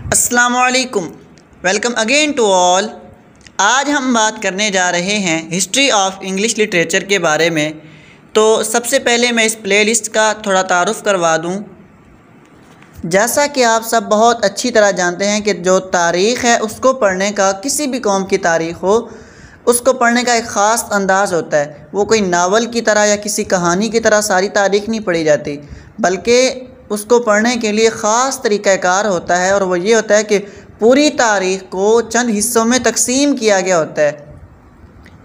अस्सलामुअलैकुम, welcome again to all. आज हम बात करने जा रहे हैं हिस्ट्री ऑफ इंग्लिश लिटरेचर के बारे में। तो सबसे पहले मैं इस प्लेलिस्ट का थोड़ा तारुफ़ करवा दूं। जैसा कि आप सब बहुत अच्छी तरह जानते हैं कि जो तारीख़ है उसको पढ़ने का, किसी भी कौम की तारीख़ हो उसको पढ़ने का एक ख़ास अंदाज़ होता है। वो कोई नावल की तरह या किसी कहानी की तरह सारी तारीख़ नहीं पढ़ी जाती, बल्कि उसको पढ़ने के लिए ख़ास तरीक़ाकार होता है, और वो ये होता है कि पूरी तारीख़ को चंद हिस्सों में तकसीम किया गया होता है।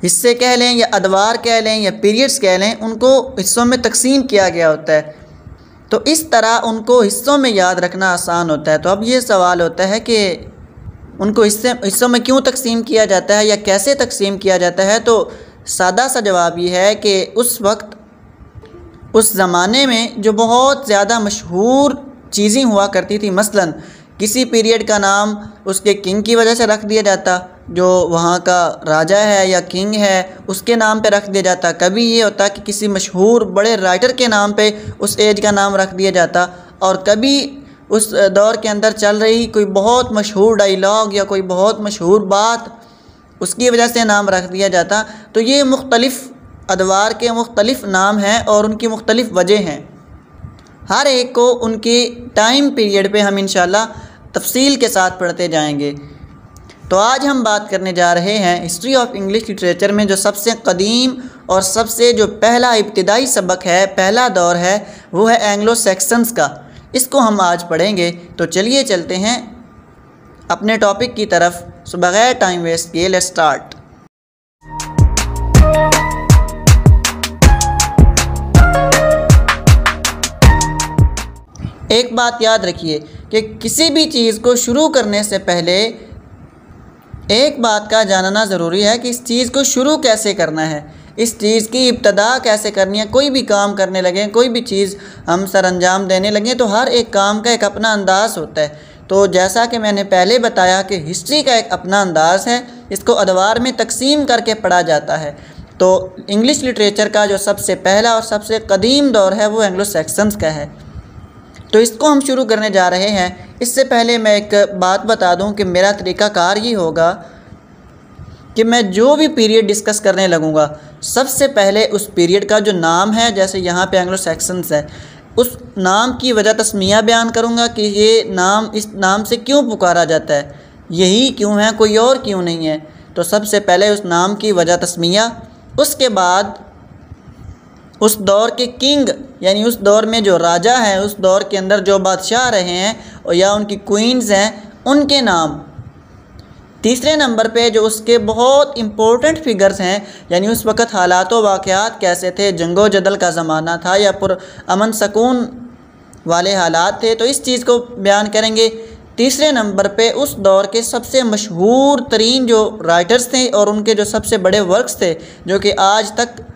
हिस्से कह लें या अदवार कह लें या पीरियड्स कह लें, उनको हिस्सों में तकसीम किया गया होता है। तो इस तरह उनको हिस्सों में याद रखना आसान होता है। तो अब ये सवाल होता है कि उनको हिस्सों में क्यों तकसीम किया जाता है या कैसे तकसीम किया जाता है। तो सादा सा जवाब ये है कि उस वक्त, उस ज़माने में जो बहुत ज़्यादा मशहूर चीज़ें हुआ करती थी, मसलन किसी पीरियड का नाम उसके किंग की वजह से रख दिया जाता, जो वहाँ का राजा है या किंग है उसके नाम पे रख दिया जाता। कभी ये होता कि किसी मशहूर बड़े राइटर के नाम पे उस एज का नाम रख दिया जाता, और कभी उस दौर के अंदर चल रही कोई बहुत मशहूर डायलॉग या कोई बहुत मशहूर बात उसकी वजह से नाम रख दिया जाता। तो ये मुख्तलिफ़ अदवार के मुख्तलिफ़ नाम हैं और उनकी मुख्तलिफ़ वजह हैं। हर एक को उनके टाइम पीरियड पे हम इंशाल्लाह तफसील के साथ पढ़ते जाएंगे। तो आज हम बात करने जा रहे हैं हिस्ट्री ऑफ इंग्लिश लिटरेचर में जो सबसे कदीम और सबसे जो पहला इब्तिदाई सबक है, पहला दौर है, वो है एंग्लो सैक्सन्स का। इसको हम आज पढ़ेंगे। तो चलिए चलते हैं अपने टॉपिक की तरफ। सो बगैर टाइम वेस्ट किए लेट्स स्टार्ट। एक बात याद रखिए कि किसी भी चीज़ को शुरू करने से पहले एक बात का जानना ज़रूरी है कि इस चीज़ को शुरू कैसे करना है, इस चीज़ की इब्तदा कैसे करनी है। कोई भी काम करने लगें, कोई भी चीज़ हम सर अंजाम देने लगें, तो हर एक काम का एक अपना अंदाज़ होता है। तो जैसा कि मैंने पहले बताया कि हिस्ट्री का एक अपना अंदाज़ है, इसको अदवार में तकसीम करके पढ़ा जाता है। तो इंग्लिश लिटरेचर का जो सबसे पहला और सबसे कदीम दौर है वो एंग्लो सैक्सन्स का है। तो इसको हम शुरू करने जा रहे हैं। इससे पहले मैं एक बात बता दूं कि मेरा तरीक़ाकार ये होगा कि मैं जो भी पीरियड डिस्कस करने लगूंगा, सबसे पहले उस पीरियड का जो नाम है, जैसे यहाँ पे एंग्लो सैक्सन्स है, उस नाम की वजह तस्मिया बयान करूँगा कि ये नाम इस नाम से क्यों पुकारा जाता है, यही क्यों है, कोई और क्यों नहीं है। तो सबसे पहले उस नाम की वजह तस्मिया, उसके बाद उस दौर के किंग यानी उस दौर में जो राजा हैं, उस दौर के अंदर जो बादशाह रहे हैं और या उनकी क्वींस हैं, उनके नाम। तीसरे नंबर पे जो उसके बहुत इम्पोर्टेंट फिगर्स हैं, यानी उस वक़्त हालात व वाक़यात कैसे थे, जंगो जदल का ज़माना था या अमन सकून वाले हालात थे, तो इस चीज़ को बयान करेंगे। तीसरे नंबर पे उस दौर के सबसे मशहूर तरीन जो राइटर्स थे और उनके जो सबसे बड़े वर्क्स थे, जो कि आज तक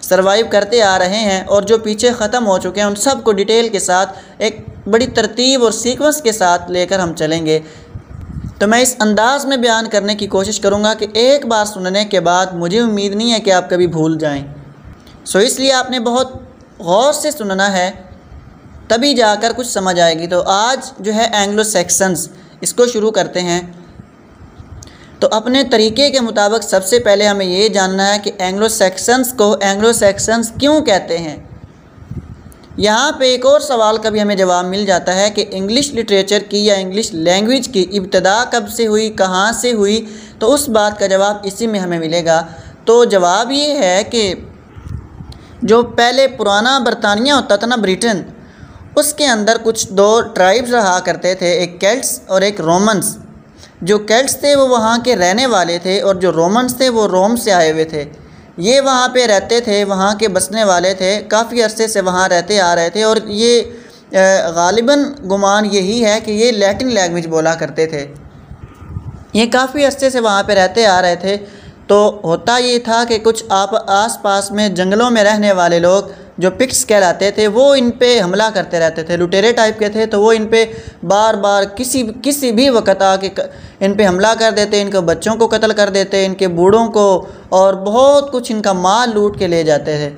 सर्वाइव करते आ रहे हैं और जो पीछे ख़त्म हो चुके हैं, उन सब को डिटेल के साथ एक बड़ी तरतीब और सीक्वेंस के साथ लेकर हम चलेंगे। तो मैं इस अंदाज़ में बयान करने की कोशिश करूँगा कि एक बार सुनने के बाद मुझे उम्मीद नहीं है कि आप कभी भूल जाएं। सो इसलिए आपने बहुत गौर से सुनना है, तभी जाकर कुछ समझ आएगी। तो आज जो है एंग्लो सैक्सन्स, इसको शुरू करते हैं। तो अपने तरीक़े के मुताबिक सबसे पहले हमें ये जानना है कि एंग्लो सैक्सन्स को एंग्लो सैक्सन्स क्यों कहते हैं। यहाँ पे एक और सवाल का भी हमें जवाब मिल जाता है कि इंग्लिश लिटरेचर की या इंग्लिश लैंग्वेज की इब्तदा कब से हुई, कहाँ से हुई। तो उस बात का जवाब इसी में हमें मिलेगा। तो जवाब ये है कि जो पहले पुराना बरतानिया होता था ना, ब्रिटेन, उसके अंदर कुछ दो ट्राइब्स रहा करते थे, एक केल्ट्स और एक रोमन्स। जो केल्ट्स थे वो वहाँ के रहने वाले थे और जो रोमन्स थे वो रोम से आए हुए थे। ये वहाँ पे रहते थे, वहाँ के बसने वाले थे, काफ़ी अरसे से वहाँ रहते आ रहे थे, और ये गालिबन गुमान यही है कि ये लैटिन लैंग्वेज बोला करते थे। ये काफ़ी अरसे से वहाँ पे रहते आ रहे थे। तो होता ये था कि कुछ आस पास में जंगलों में रहने वाले लोग जो पिक्स कहलाते थे, वो इन पे हमला करते रहते थे। लुटेरे टाइप के थे, तो वो इन पे बार बार किसी भी वक्त आके इन पे हमला कर देते, इनके बच्चों को कत्ल कर देते, इनके बूढ़ों को, और बहुत कुछ इनका माल लूट के ले जाते थे।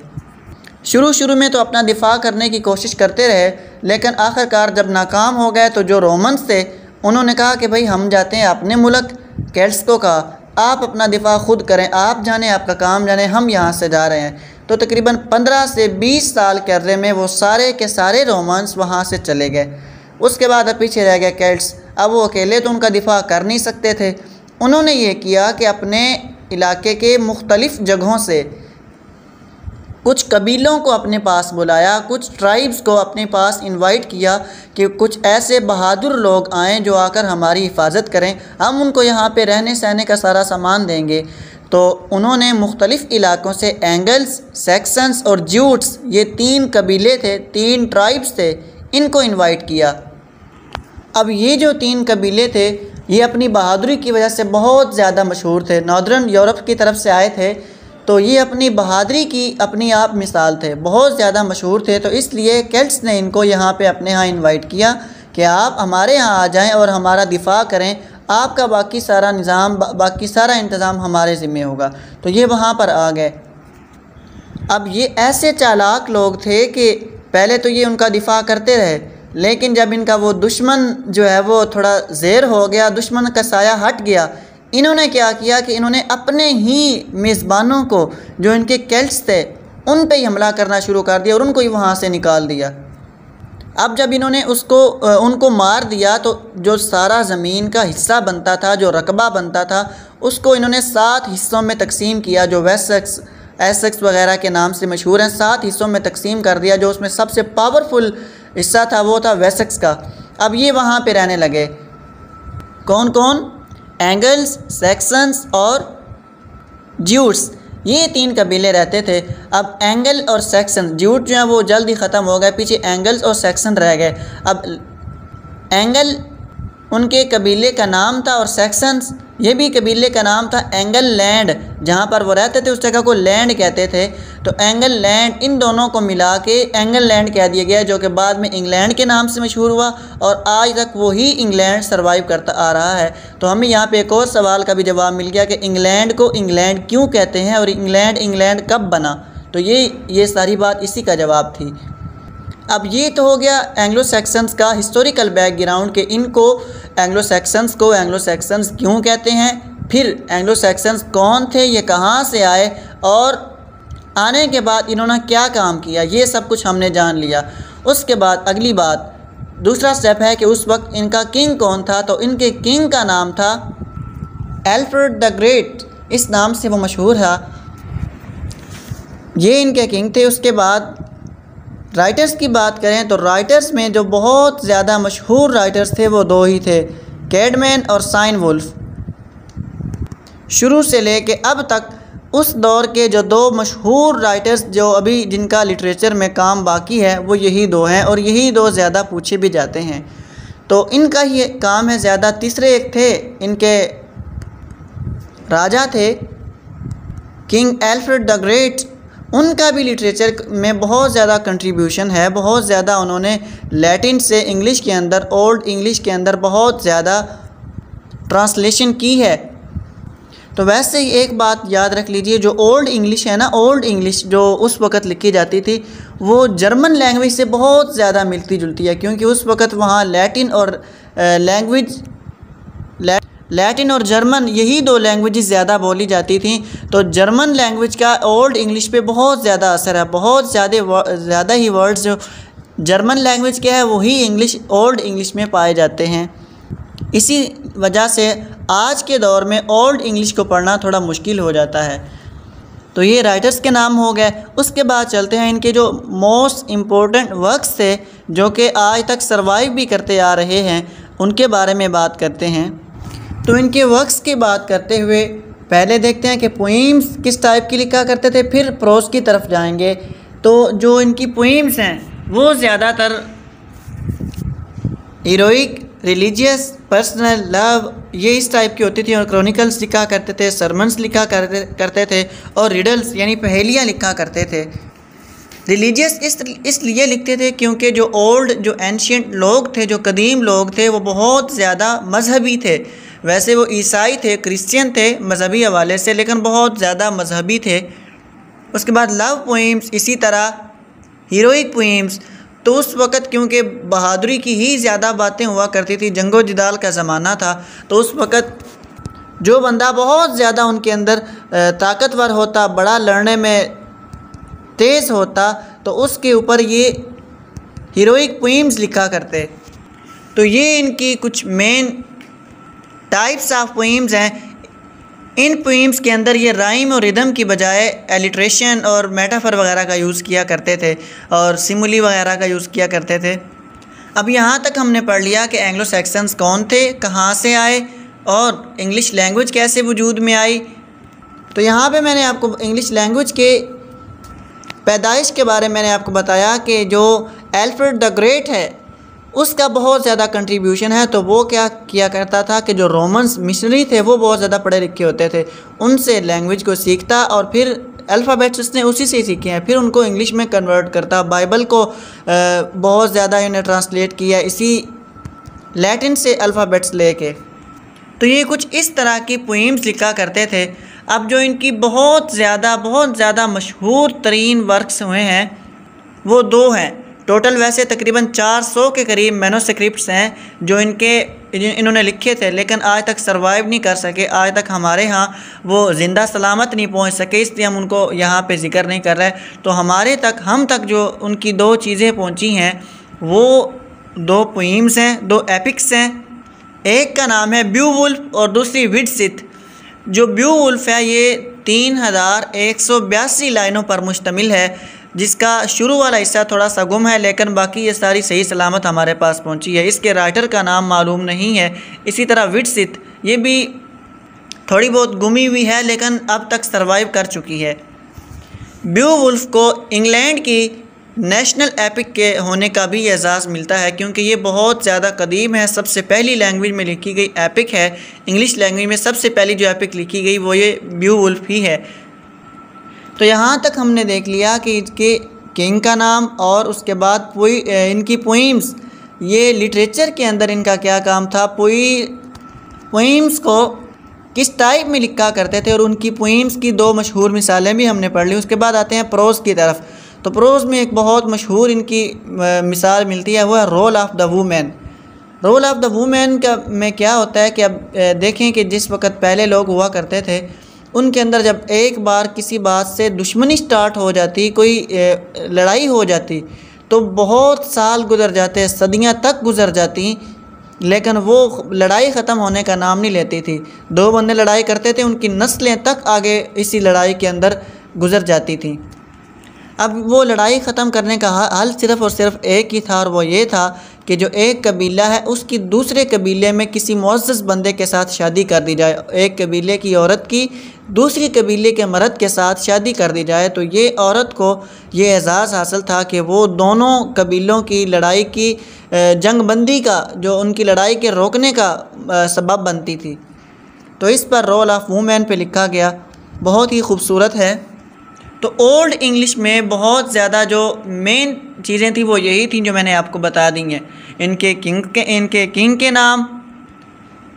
शुरू में तो अपना दिफा करने की कोशिश करते रहे, लेकिन आखिरकार जब नाकाम हो गए तो जो रोमन्स थे उन्होंने कहा कि भाई हम जाते हैं अपने मुल्क। केल्ट्स को कहा आप अपना दिफा खुद करें, आप जाने, आपका काम जाने, हम यहाँ से जा रहे हैं। तो तकरीबन 15 से 20 साल के अर्रे में वो सारे के सारे रोमन्स वहाँ से चले गए। उसके बाद अब पीछे रह गए केल्ट्स। अब वो अकेले तो उनका दिफा कर नहीं सकते थे। उन्होंने ये किया कि अपने इलाके के मुख्तलिफ़ जगहों से कुछ कबीलों को अपने पास बुलाया, कुछ ट्राइब्स को अपने पास इनवाइट किया कि कुछ ऐसे बहादुर लोग आएँ जो आकर हमारी हिफाजत करें, हम उनको यहाँ पे रहने सहने का सारा सामान देंगे। तो उन्होंने मुख्तलिफ़ इलाकों से एंगल्स, सेक्सन्स और ज्यूट्स, ये 3 कबीले थे, 3 ट्राइब्स थे, इनको इनवाइट किया। अब ये जो 3 कबीले थे ये अपनी बहादुरी की वजह से बहुत ज़्यादा मशहूर थे। नॉर्दर्न यूरोप की तरफ से आए थे, तो ये अपनी बहादुरी की अपनी आप मिसाल थे, बहुत ज़्यादा मशहूर थे। तो इसलिए केल्ट्स ने इनको यहाँ पे अपने यहाँ इनवाइट किया कि आप हमारे यहाँ आ जाएं और हमारा दिफा करें, आपका बाकी सारा निज़ाम, बाकी सारा इंतज़ाम हमारे ज़िम्मे होगा। तो ये वहाँ पर आ गए। अब ये ऐसे चालाक लोग थे कि पहले तो ये उनका दिफा करते रहे, लेकिन जब इनका वो दुश्मन जो है वो थोड़ा ज़ेर हो गया, दुश्मन का साया हट गया, इन्होंने क्या किया कि इन्होंने अपने ही मेज़बानों को, जो इनके केल्ट्स थे, उन पे ही हमला करना शुरू कर दिया और उनको ही वहाँ से निकाल दिया। अब जब इन्होंने उनको मार दिया तो जो सारा ज़मीन का हिस्सा बनता था, जो रकबा बनता था, उसको इन्होंने 7 हिस्सों में तकसीम किया, जो एसेक्स वगैरह के नाम से मशहूर हैं। 7 हिस्सों में तकसीम कर दिया। जो उसमें सबसे पावरफुल हिस्सा था वो था वेसेक्स का। अब ये वहाँ पे रहने लगे। कौन कौन? एंगल्स, सेक्सन्स और ज्यूट्स, ये 3 कबीले रहते थे। अब एंगल और सेक्सन, ज्यूट जो है वो जल्दी ख़त्म हो गए, पीछे एंगल्स और सेक्सन रह गए। अब एंगल उनके कबीले का नाम था और सेक्सन्स ये भी कबीले का नाम था। एंगल लैंड, जहाँ पर वो रहते थे उस जगह को लैंड कहते थे। तो एंगल लैंड, इन दोनों को मिला के एंगल लैंड कह दिया गया, जो कि बाद में इंग्लैंड के नाम से मशहूर हुआ और आज तक वही इंग्लैंड सर्वाइव करता आ रहा है। तो हमें यहाँ पे एक और सवाल का भी जवाब मिल गया कि इंग्लैंड को इंग्लैंड क्यों कहते हैं और इंग्लैंड कब बना। तो ये सारी बात इसी का जवाब थी। अब ये तो हो गया एंग्लो सेक्सन्स का हिस्टोरिकल बैकग्राउंड कि इनको एंग्लो सेक्सन्स क्यों कहते हैं, फिर एंग्लो सेक्सन्स कौन थे, ये कहाँ से आए और आने के बाद इन्होंने क्या काम किया, ये सब कुछ हमने जान लिया। उसके बाद अगली बात, दूसरा स्टेप है कि उस वक्त इनका किंग कौन था। तो इनके किंग का नाम था एल्फ्रेड द ग्रेट, इस नाम से वो मशहूर है, ये इनके किंग थे। उसके बाद राइटर्स की बात करें तो राइटर्स में जो बहुत ज़्यादा मशहूर राइटर्स थे वो 2 ही थे, कैडमैन और साइन वुल्फ। शुरू से लेके अब तक उस दौर के जो 2 मशहूर राइटर्स जो अभी जिनका लिटरेचर में काम बाकी है वो यही 2 हैं और यही 2 ज़्यादा पूछे भी जाते हैं। तो इनका ही काम है ज़्यादा। तीसरे एक थे, इनके राजा थे किंग एल्फ्रेड द ग्रेट, उनका भी लिटरेचर में बहुत ज़्यादा कंट्रीब्यूशन है। बहुत ज़्यादा उन्होंने लैटिन से इंग्लिश के अंदर, ओल्ड इंग्लिश के अंदर बहुत ज़्यादा ट्रांसलेशन की है। तो वैसे ही एक बात याद रख लीजिए, जो ओल्ड इंग्लिश है ना, ओल्ड इंग्लिश जो उस वक़्त लिखी जाती थी वो जर्मन लैंग्वेज से बहुत ज़्यादा मिलती जुलती है, क्योंकि उस वक़्त वहाँ लैटिन और जर्मन यही 2 लैंग्वेजेस ज़्यादा बोली जाती थी। तो जर्मन लैंग्वेज का ओल्ड इंग्लिश पे बहुत ज़्यादा असर है। बहुत ज़्यादा ही वर्ड्स जो जर्मन लैंग्वेज के है वही ओल्ड इंग्लिश में पाए जाते हैं। इसी वजह से आज के दौर में ओल्ड इंग्लिश को पढ़ना थोड़ा मुश्किल हो जाता है। तो ये राइटर्स के नाम हो गए। उसके बाद चलते हैं इनके जो मोस्ट इम्पोर्टेंट वर्क्स थे जो कि आज तक सर्वाइव भी करते आ रहे हैं, उनके बारे में बात करते हैं। तो इनके वर्क्स की बात करते हुए पहले देखते हैं कि पोइम्स किस टाइप की लिखा करते थे, फिर प्रोज की तरफ जाएंगे। तो जो इनकी पोइम्स हैं वो ज़्यादातर हीरोइक, रिलीजियस, पर्सनल, लव, ये इस टाइप की होती थी और क्रॉनिकल्स लिखा करते थे, सरमन्स लिखा करते थे और रिडल्स यानी पहेलियाँ लिखा करते थे। रिलीजियस इसलिए लिखते थे क्योंकि जो एंशियंट लोग थे, जो कदीम लोग थे, वो बहुत ज़्यादा मजहबी थे। वैसे वो ईसाई थे, क्रिश्चियन थे मजहबी हवाले से, लेकिन बहुत ज़्यादा मजहबी थे। उसके बाद लव पोइम्स, इसी तरह हीरोइक पोइम्स। तो उस वक़्त क्योंकि बहादुरी की ही ज़्यादा बातें हुआ करती थी, जंगो जिदाल का ज़माना था, तो उस वक़्त जो बंदा बहुत ज़्यादा उनके अंदर ताकतवर होता, बड़ा लड़ने में तेज़ होता, तो उसके ऊपर ये हीरोइक पोइम्स लिखा करते। तो ये इनकी कुछ मेन टाइप्स ऑफ पोइम्स हैं। इन पोइम्स के अंदर ये राइम और रिदम की बजाय एलिट्रेशन और मेटाफर वगैरह का यूज़ किया करते थे और सिमुली वगैरह का यूज़ किया करते थे। अब यहाँ तक हमने पढ़ लिया कि एंग्लो सैक्सन्स कौन थे, कहाँ से आए और इंग्लिश लैंग्वेज कैसे वजूद में आई। तो यहाँ पे मैंने आपको इंग्लिश लैंग्वेज के पैदाइश के बारे में मैंने आपको बताया कि जो अल्फ्रेड द ग्रेट है उसका बहुत ज़्यादा कंट्रीब्यूशन है। तो वो क्या किया करता था कि जो रोमन्स मिशनरी थे वो बहुत ज़्यादा पढ़े लिखे होते थे, उनसे लैंग्वेज को सीखता और फिर अल्फ़ाबेट्स उसने उसी से सीखे हैं, फिर उनको इंग्लिश में कन्वर्ट करता। बाइबल को बहुत ज़्यादा इन्हें ट्रांसलेट किया इसी लैटिन से अल्फ़ाबेट्स लेके। तो ये कुछ इस तरह की पोइम्स लिखा करते थे। अब जो इनकी बहुत ज़्यादा मशहूर तरीन वर्क्स हुए हैं वो दो हैं। टोटल वैसे तकरीबन 400 के करीब मैनोस्क्रिप्ट्स हैं जो इन्होंने लिखे थे, लेकिन आज तक सरवाइव नहीं कर सके, आज तक हमारे यहाँ वो ज़िंदा सलामत नहीं पहुँच सके, इसलिए हम उनको यहाँ पे जिक्र नहीं कर रहे। तो हम तक जो उनकी दो चीज़ें पहुँची हैं वो दो पोइम्स हैं, दो एपिक्स हैं। एक का नाम है ब्यूवुल्फ और दूसरी विडसिथ। जो ब्यूवुल्फ है ये 3182 लाइनों पर मुश्तमिल है, जिसका शुरू वाला हिस्सा थोड़ा सा गुम है, लेकिन बाकी ये सारी सही सलामत हमारे पास पहुंची है। इसके राइटर का नाम मालूम नहीं है। इसी तरह विडसिथ ये भी थोड़ी बहुत गुमी हुई है, लेकिन अब तक सरवाइव कर चुकी है। ब्यूवुल्फ को इंग्लैंड की नेशनल एपिक के होने का भी एजाज़ मिलता है, क्योंकि ये बहुत ज़्यादा कदीम है। सबसे पहली लैंग्वेज में लिखी गई एपिक है, इंग्लिश लैंग्वेज में सबसे पहली जो एपिक लिखी गई वो ये ब्यूवुल्फ ही है। तो यहाँ तक हमने देख लिया कि इसके किंग का नाम और उसके बाद इनकी पोइम्स, ये लिटरेचर के अंदर इनका क्या काम था, पोइम्स को किस टाइप में लिखा करते थे, और उनकी पोइम्स की दो मशहूर मिसालें भी हमने पढ़ ली। उसके बाद आते हैं प्रोज़ की तरफ। तो प्रोज़ में एक बहुत मशहूर इनकी मिसाल मिलती है, वो है role of the women. Role of the women का में क्या होता है कि अब देखें कि जिस वक़्त पहले लोग हुआ करते थे उनके अंदर जब एक बार किसी बात से दुश्मनी स्टार्ट हो जाती, कोई लड़ाई हो जाती, तो बहुत साल गुजर जाते, सदियां तक गुजर जाती, लेकिन वो लड़ाई ख़त्म होने का नाम नहीं लेती थी। दो बंदे लड़ाई करते थे, उनकी नस्लें तक आगे इसी लड़ाई के अंदर गुजर जाती थी। अब वो लड़ाई ख़त्म करने का हल सिर्फ़ और सिर्फ एक ही था, और वो ये था कि जो एक कबीला है उसकी दूसरे कबीले में किसी मुअज़्ज़ज़ बंदे के साथ शादी कर दी जाए। एक कबीले की औरत की दूसरी कबीले के मर्द के साथ शादी कर दी जाए, तो ये औरत को ये एजाज़ हासिल था कि वो दोनों कबीलों की लड़ाई की जंगबंदी का, जो उनकी लड़ाई के रोकने का सबब बनती थी। तो इस पर रोल ऑफ़ वूमेन पे लिखा गया, बहुत ही खूबसूरत है। तो ओल्ड इंग्लिश में बहुत ज़्यादा जो मेन चीज़ें थी वो यही थी जो मैंने आपको बता दी हैं। इनके किंग के नाम,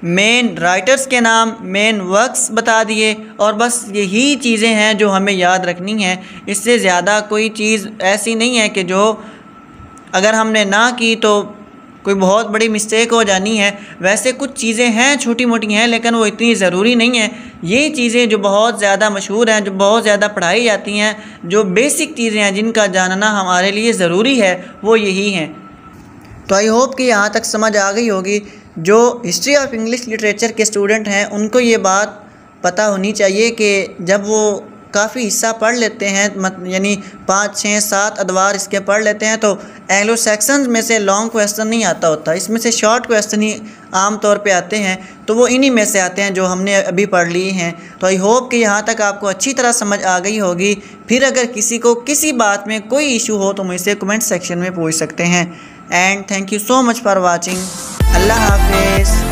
मेन राइटर्स के नाम, मेन वर्क्स बता दिए, और बस यही चीज़ें हैं जो हमें याद रखनी हैं। इससे ज़्यादा कोई चीज़ ऐसी नहीं है कि जो अगर हमने ना की तो कोई बहुत बड़ी मिस्टेक हो जानी है। वैसे कुछ चीज़ें हैं छोटी मोटी हैं, लेकिन वो इतनी ज़रूरी नहीं है। ये चीज़ें जो बहुत ज़्यादा मशहूर हैं, जो बहुत ज़्यादा पढ़ाई जाती हैं, जो बेसिक चीज़ें हैं जिनका जानना हमारे लिए ज़रूरी है, वो यही हैं। तो आई होप कि यहाँ तक समझ आ गई होगी। जो हिस्ट्री ऑफ इंग्लिश लिटरेचर के स्टूडेंट हैं उनको ये बात पता होनी चाहिए कि जब वो काफ़ी हिस्सा पढ़ लेते हैं, यानी 5, 6, 7 अदवार इसके पढ़ लेते हैं, तो एंग्लो सैक्सन्स में से लॉन्ग क्वेश्चन नहीं आता होता, इसमें से शॉर्ट क्वेश्चन ही आम तौर पे आते हैं। तो वो इन्हीं में से आते हैं जो हमने अभी पढ़ लिए हैं। तो आई होप कि यहाँ तक आपको अच्छी तरह समझ आ गई होगी। फिर अगर किसी को किसी बात में कोई इशू हो तो मुझसे कमेंट सेक्शन में पूछ सकते हैं। And thank you so much for watching. अल्लाह हाफिज़।